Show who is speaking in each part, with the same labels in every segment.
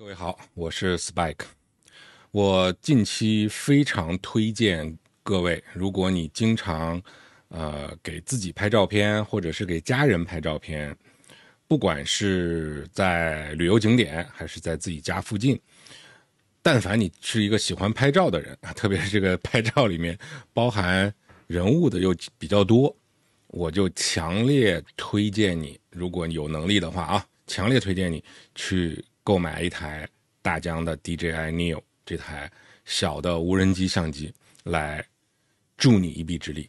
Speaker 1: 各位好，我是 Spike。我近期非常推荐各位，如果你经常给自己拍照片，或者是给家人拍照片，不管是在旅游景点还是在自己家附近，但凡你是一个喜欢拍照的人，特别是这个拍照里面包含人物的又比较多，我就强烈推荐你，如果你有能力的话啊，强烈推荐你去购买一台大疆的 DJI Neo 这台小的无人机相机来助你一臂之力。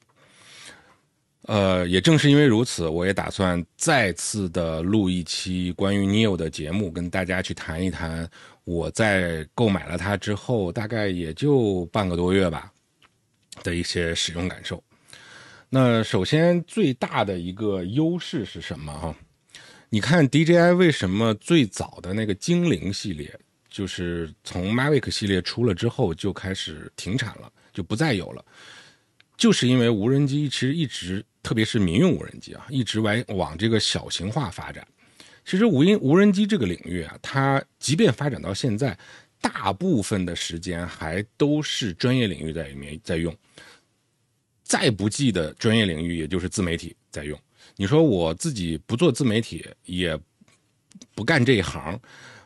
Speaker 1: 也正是因为如此，我也打算再次的录一期关于 Neo 的节目，跟大家去谈一谈我在购买了它之后，大概也就半个多月吧的一些使用感受。那首先最大的一个优势是什么啊？你看 DJI 为什么最早的那个精灵系列，就是从 Mavic 系列出了之后就开始停产了，就不再有了，就是因为无人机其实一直，特别是民用无人机啊，一直往这个小型化发展。其实无人机这个领域啊，它即便发展到现在，大部分的时间还都是专业领域在里面在用，再不济的专业领域也就是自媒体在用。你说我自己不做自媒体，也不干这一行，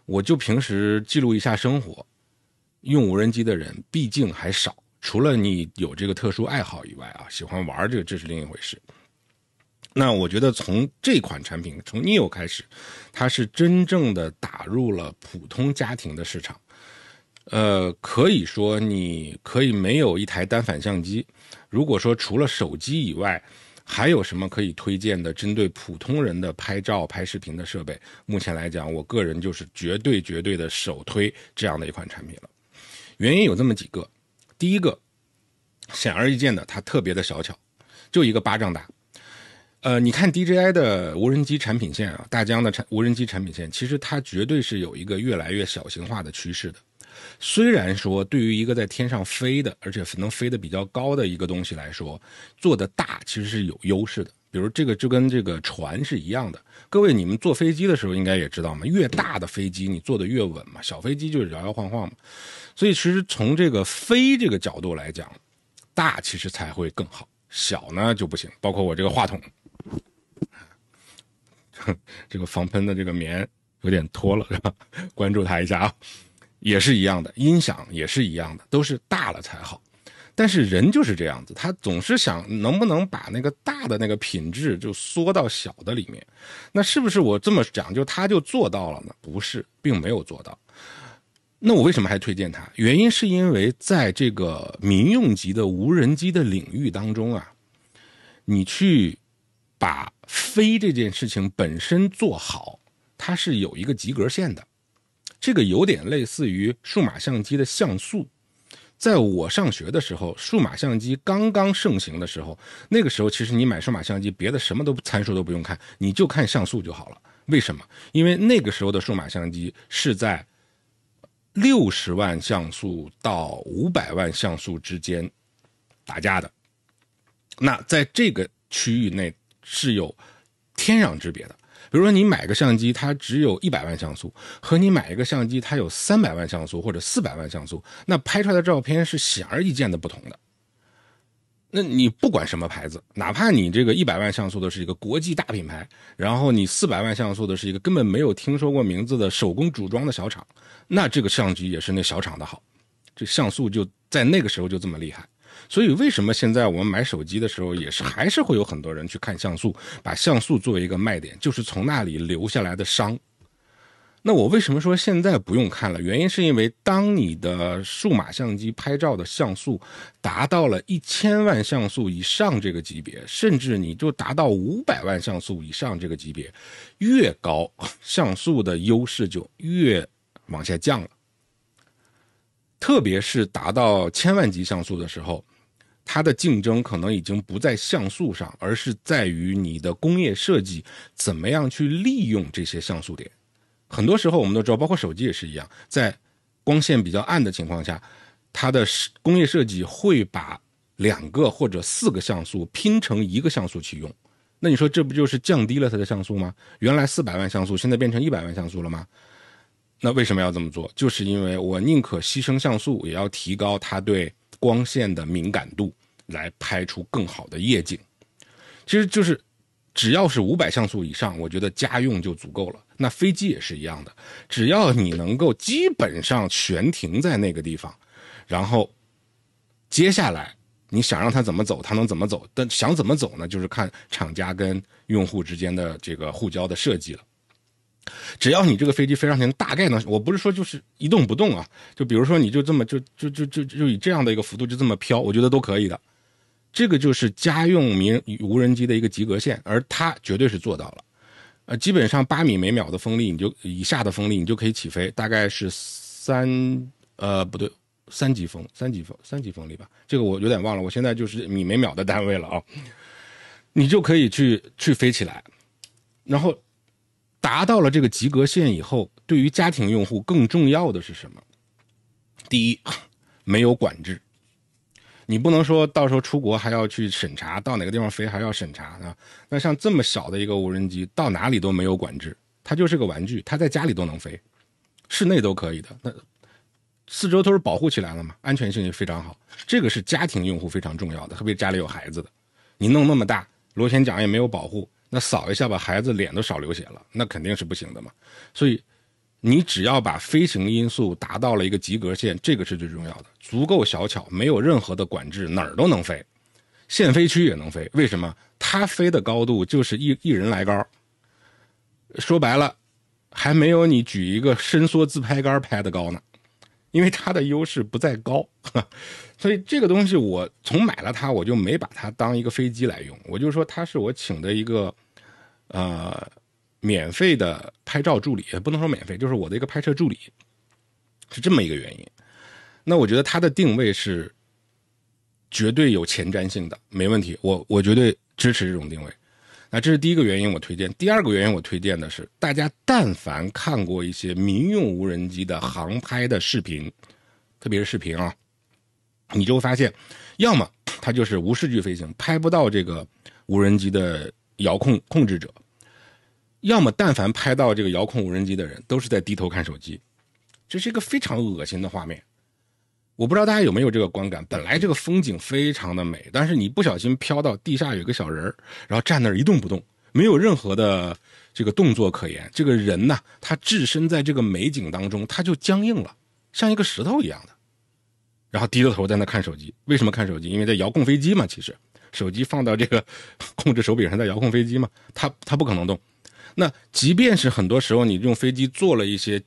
Speaker 1: 我就平时记录一下生活，用无人机的人毕竟还少，除了你有这个特殊爱好以外啊，喜欢玩这是另一回事。那我觉得从这款产品，从 Neo 开始，它是真正的打入了普通家庭的市场。可以说你可以没有一台单反相机，如果说除了手机以外，还有什么可以推荐的针对普通人的拍照拍视频的设备，目前来讲我个人就是绝对的首推这样的一款产品了。原因有这么几个，第一个显而易见的，它特别的小巧，就一个巴掌大。你看 DJI 的无人机产品线啊，大疆的无人机产品线，其实它绝对是有一个越来越小型化的趋势的。虽然说对于一个在天上飞的，而且能飞得比较高的一个东西来说，做的大其实是有优势的。比如这个就跟这个船是一样的，各位你们坐飞机的时候应该也知道嘛，越大的飞机你坐得越稳嘛，小飞机就是摇摇晃晃嘛。所以其实从这个飞这个角度来讲，大其实才会更好，小呢就不行。包括我这个话筒，这个防喷的这个棉有点脱了，是吧？关注它一下啊。也是一样的，音响也是一样的，都是大了才好。但是人就是这样子，他总是想能不能把那个大的那个品质就缩到小的里面。那是不是我这么讲就他就做到了呢？不是，并没有做到。那我为什么还推荐它？原因是因为在这个民用级的无人机的领域当中啊，你去把飞这件事情本身做好，它是有一个及格线的。这个有点类似于数码相机的像素。在我上学的时候，数码相机刚刚盛行的时候，那个时候其实你买数码相机别的什么都参数都不用看，你就看像素就好了。为什么？因为那个时候的数码相机是在60万像素到500万像素之间打架的。那在这个区域内是有天壤之别的。比如说你买个相机它只有100万像素，和你买一个相机它有300万像素或者400万像素，那拍出来的照片是显而易见的不同的。那你不管什么牌子，哪怕你这个100万像素的是一个国际大品牌，然后你400万像素的是一个根本没有听说过名字的手工组装的小厂，那这个相机也是那小厂的好，这像素就在那个时候就这么厉害。所以为什么现在我们买手机的时候还是会有很多人去看像素，把像素作为一个卖点，就是从那里留下来的伤。那我为什么说现在不用看了？原因是因为当你的数码相机拍照的像素达到了1000万像素以上这个级别，甚至你就达到500万像素以上这个级别，越高像素的优势就越往下降了。特别是达到1000万级像素的时候，它的竞争可能已经不在像素上，而是在于你的工业设计怎么样去利用这些像素点。很多时候我们都知道，包括手机也是一样，在光线比较暗的情况下，它的工业设计会把2个或者4个像素拼成1个像素去用。那你说这不就是降低了它的像素吗？原来400万像素现在变成100万像素了吗？那为什么要这么做？就是因为我宁可牺牲像素，也要提高它对光线的敏感度，来拍出更好的夜景。其实就是只要是500像素以上，我觉得家用就足够了。那飞机也是一样的，只要你能够基本上悬停在那个地方，然后接下来你想让它怎么走，它能怎么走，但想怎么走呢，就是看厂家跟用户之间的这个互交的设计了。只要你这个飞机飞上天，大概能，我不是说就是一动不动啊，就比如说你就这么就以这样的一个幅度就这么飘，我觉得都可以的。这个就是家用无人机的一个及格线，而它绝对是做到了。基本上8米每秒的风力，你就以下的风力你就可以起飞，大概是3级风力吧，这个我有点忘了，我现在就是米每秒的单位了啊。你就可以去飞起来，然后达到了这个及格线以后，对于家庭用户更重要的是什么？第一，没有管制。你不能说到时候出国还要去审查，到哪个地方飞还要审查啊？那像这么小的一个无人机，到哪里都没有管制，它就是个玩具，它在家里都能飞，室内都可以的。那四周都是保护起来了嘛，安全性也非常好。这个是家庭用户非常重要的，特别家里有孩子的，你弄那么大，螺旋桨也没有保护，那扫一下把孩子脸都少流血了，那肯定是不行的嘛。所以你只要把飞行因素达到了一个及格线，这个是最重要的，足够小巧，没有任何的管制，哪儿都能飞，限飞区也能飞。为什么？它飞的高度就是一人来高，说白了还没有你举一个伸缩自拍杆拍的高呢，因为它的优势不在高。所以这个东西我从买了它，我就没把它当一个飞机来用，我就说它是我请的一个免费的拍照助理，也不能说免费，就是我的一个拍摄助理，是这么一个原因。那我觉得它的定位是绝对有前瞻性的，没问题，我绝对支持这种定位。那这是第一个原因我推荐。第二个原因我推荐的是，大家但凡看过一些民用无人机的航拍的视频，特别是视频啊，你就会发现，要么它就是无视距飞行，拍不到这个无人机的遥控制者，要么但凡拍到这个遥控无人机的人都是在低头看手机，这是一个非常恶心的画面。我不知道大家有没有这个观感，本来这个风景非常的美，但是你不小心飘到地下有一个小人，然后站那儿一动不动，没有任何的这个动作可言，这个人呢，他置身在这个美景当中，他就僵硬了，像一个石头一样的，然后低着头在那看手机。为什么看手机？因为在遥控飞机嘛，其实手机放到这个控制手柄上，在遥控飞机嘛，它不可能动。那即便是很多时候你用飞机做了一些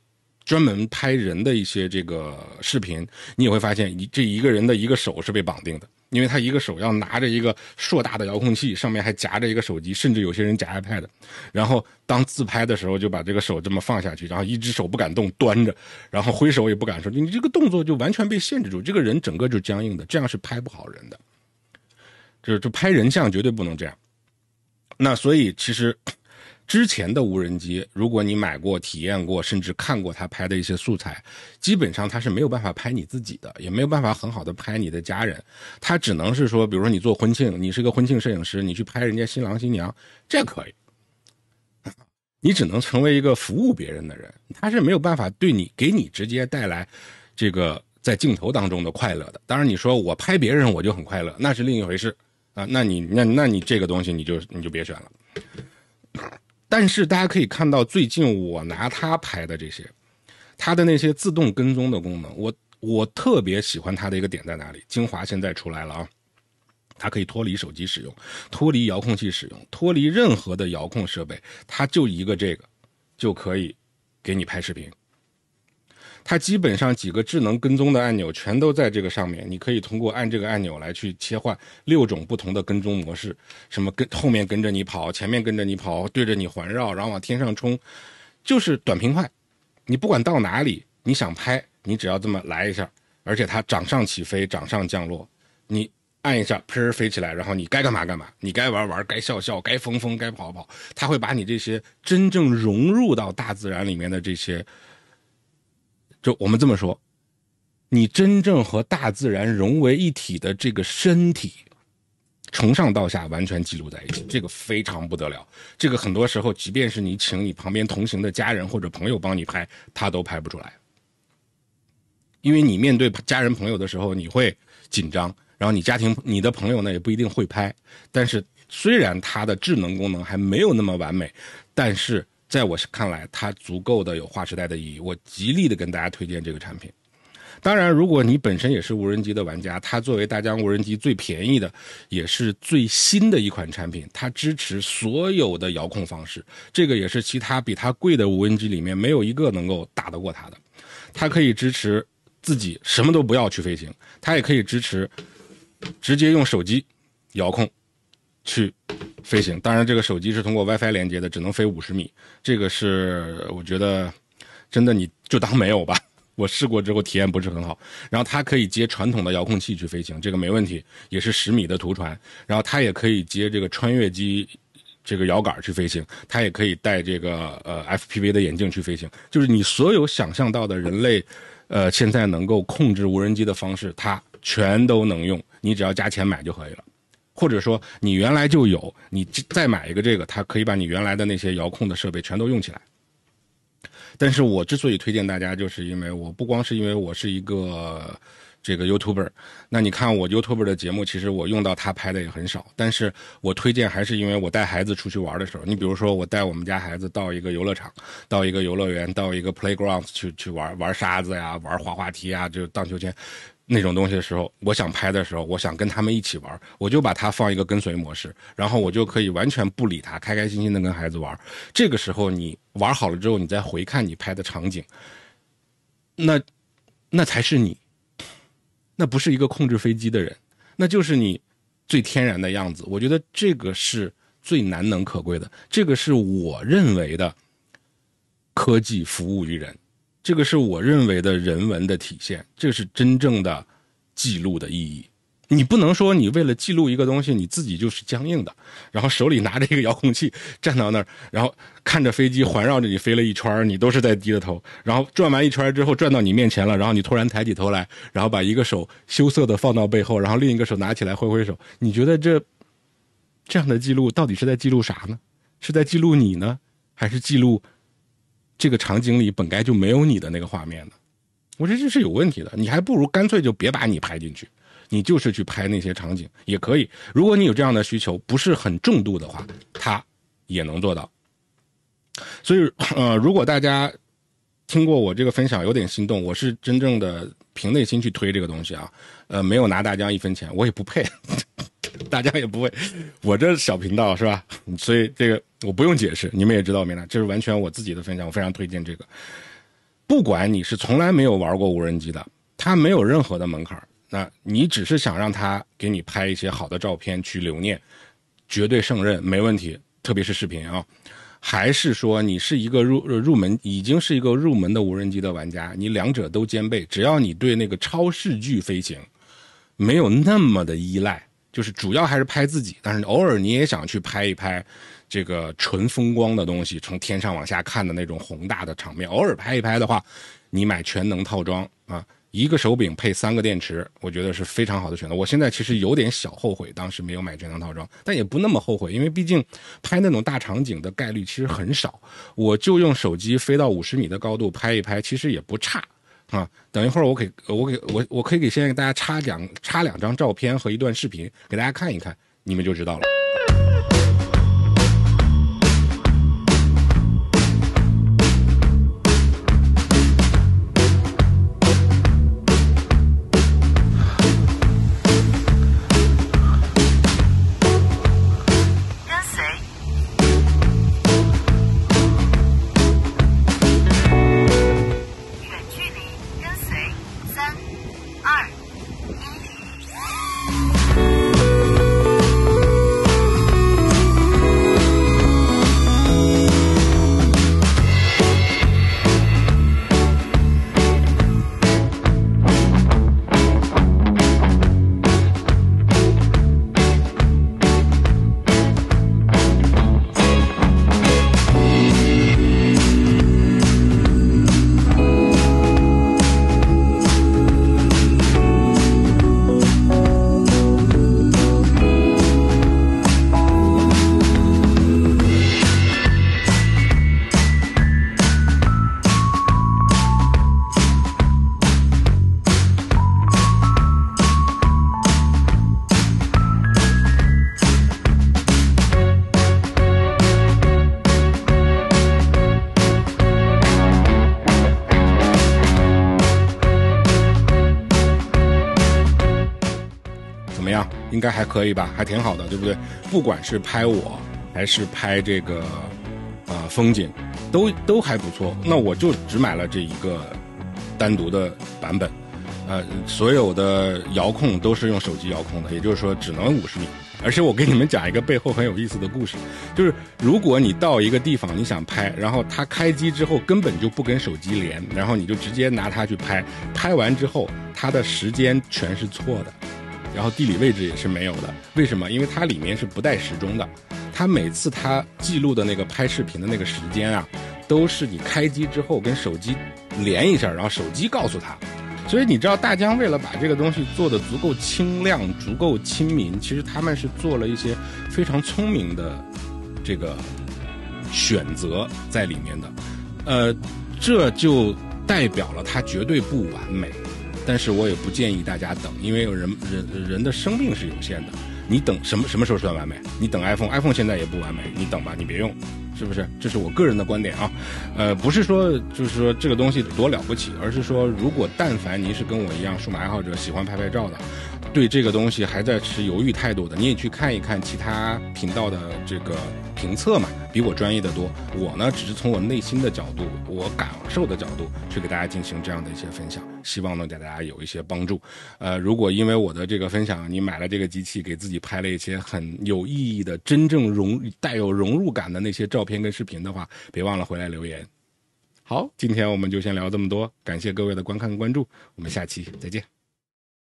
Speaker 1: 专门拍人的一些这个视频，你也会发现这一个人的一个手是被绑定的，因为他一个手要拿着一个硕大的遥控器，上面还夹着一个手机，甚至有些人夹 iPad， 然后当自拍的时候就把这个手这么放下去，然后一只手不敢动端着，然后挥手也不敢说，你这个动作就完全被限制住，这个人整个就僵硬的，这样是拍不好人的，就拍人像绝对不能这样。那所以其实之前的无人机，如果你买过、体验过，甚至看过他拍的一些素材，基本上他是没有办法拍你自己的，也没有办法很好的拍你的家人，他只能是说，比如说你做婚庆，你是个婚庆摄影师，你去拍人家新郎新娘，这可以，你只能成为一个服务别人的人，他是没有办法给你直接带来这个在镜头当中的快乐的。当然你说我拍别人我就很快乐，那是另一回事啊，那你这个东西你就别选了。但是大家可以看到，最近我拿它拍的这些，它的那些自动跟踪的功能，我特别喜欢它的一个点在哪里？精华现在出来了啊，它可以脱离手机使用，脱离遥控器使用，脱离任何的遥控设备，它就一个这个就可以给你拍视频。它基本上几个智能跟踪的按钮全都在这个上面，你可以通过按这个按钮来去切换6种不同的跟踪模式，什么后面跟着你跑，前面跟着你跑，对着你环绕，然后往天上冲，就是短平快。你不管到哪里，你想拍，你只要这么来一下，而且它掌上起飞，掌上降落，你按一下，砰飞起来，然后你该干嘛干嘛，你该玩玩，该笑笑，该疯疯，该跑跑，它会把你这些真正融入到大自然里面的这些。就我们这么说，你真正和大自然融为一体的这个身体，从上到下完全记录在一起，这个非常不得了。这个很多时候，即便是你请你旁边同行的家人或者朋友帮你拍，他都拍不出来。因为你面对家人朋友的时候，你会紧张，然后你的朋友呢也不一定会拍。但是虽然它的智能功能还没有那么完美，但是在我看来，它足够的有划时代的意义。我极力的跟大家推荐这个产品。当然，如果你本身也是无人机的玩家，它作为大疆无人机最便宜的，也是最新的一款产品，它支持所有的遥控方式，这个也是其他比它贵的无人机里面没有一个能够打得过它的。它可以支持自己什么都不要去飞行，它也可以支持直接用手机遥控去飞行。当然，这个手机是通过 WiFi 连接的，只能飞50米，这个是我觉得真的你就当没有吧。我试过之后体验不是很好。然后它可以接传统的遥控器去飞行，这个没问题，也是10米的图传。然后它也可以接这个穿越机这个摇杆去飞行，它也可以带这个FPV 的眼镜去飞行。就是你所有想象到的人类现在能够控制无人机的方式，它全都能用，你只要加钱买就可以了。或者说你原来就有，你再买一个这个，它可以把你原来的那些遥控的设备全都用起来。但是我之所以推荐大家，就是因为我不光是因为我是一个这个 YouTuber， 那你看我 YouTuber 的节目，其实我用到他拍的也很少，但是我推荐还是因为我带孩子出去玩的时候，你比如说我带我们家孩子到一个游乐场，到一个游乐园，到一个 playground 去玩沙子呀，玩滑滑梯啊，就荡秋千那种东西的时候，我想拍的时候，我想跟他们一起玩，我就把它放一个跟随模式，然后我就可以完全不理他，开开心心的跟孩子玩。这个时候你玩好了之后，你再回看你拍的场景，那才是你，那不是一个控制飞机的人，那就是你最天然的样子。我觉得这个是最难能可贵的，这个是我认为的科技服务于人。这个是我认为的人文的体现，这是真正的记录的意义。你不能说你为了记录一个东西，你自己就是僵硬的，然后手里拿着一个遥控器站到那儿，然后看着飞机环绕着你飞了一圈，你都是在低着头，然后转完一圈之后转到你面前了，然后你突然抬起头来，然后把一个手羞涩的放到背后，然后另一个手拿起来挥挥手。你觉得这样的记录到底是在记录啥呢？是在记录你呢，还是记录这个场景里本该就没有你的那个画面呢？我觉得这是有问题的，你还不如干脆就别把你拍进去，你就是去拍那些场景也可以。如果你有这样的需求，不是很重度的话，它也能做到。所以如果大家听过我这个分享有点心动，我是真正的凭内心去推这个东西啊，没有拿大疆1分钱，我也不配大家也不会，我这小频道是吧？所以这个我不用解释，你们也知道明白，这是完全我自己的分享，我非常推荐这个。不管你是从来没有玩过无人机的，它没有任何的门槛，那你只是想让它给你拍一些好的照片去留念，绝对胜任，没问题，特别是视频啊。还是说你是一个入门，已经是一个入门的无人机的玩家，你两者都兼备，只要你对那个超视距飞行没有那么的依赖，就是主要还是拍自己，但是偶尔你也想去拍一拍这个纯风光的东西，从天上往下看的那种宏大的场面，偶尔拍一拍的话，你买全能套装啊，一个手柄配3个电池，我觉得是非常好的选择。我现在其实有点小后悔当时没有买全能套装，但也不那么后悔，因为毕竟拍那种大场景的概率其实很少，我就用手机飞到50米的高度拍一拍，其实也不差啊。等一会儿我可以先给大家插2张照片和一段视频给大家看一看，你们就知道了。样？应该还可以吧，还挺好的，对不对？不管是拍我还是拍这个风景，都还不错。那我就只买了这一个单独的版本，所有的遥控都是用手机遥控的，也就是说只能50米。而且我给你们讲一个背后很有意思的故事，就是如果你到一个地方你想拍，然后它开机之后根本就不跟手机连，然后你就直接拿它去拍，拍完之后它的时间全是错的，然后地理位置也是没有的。为什么？因为它里面是不带时钟的，它每次它记录的那个拍视频的那个时间啊，都是你开机之后跟手机连一下，然后手机告诉它。所以你知道大疆为了把这个东西做得足够轻量足够亲民，其实他们是做了一些非常聪明的这个选择在里面的，这就代表了它绝对不完美，但是我也不建议大家等，因为人的生命是有限的，你等什么时候算完美？你等 iPhone 现在也不完美，你等吧，你别用，是不是？这是我个人的观点啊，不是说就是说这个东西多了不起，而是说如果但凡您是跟我一样数码爱好者，喜欢拍照的，对这个东西还在持犹豫态度的，你也去看一看其他频道的这个评测嘛，比我专业的多。我呢，只是从我内心的角度，我感受的角度去给大家进行这样的一些分享，希望能给大家有一些帮助。如果因为我的这个分享，你买了这个机器，给自己拍了一些很有意义的、真正带有融入感的那些照片跟视频的话，别忘了回来留言。好，今天我们就先聊这么多，感谢各位的观看关注，我们下期再见。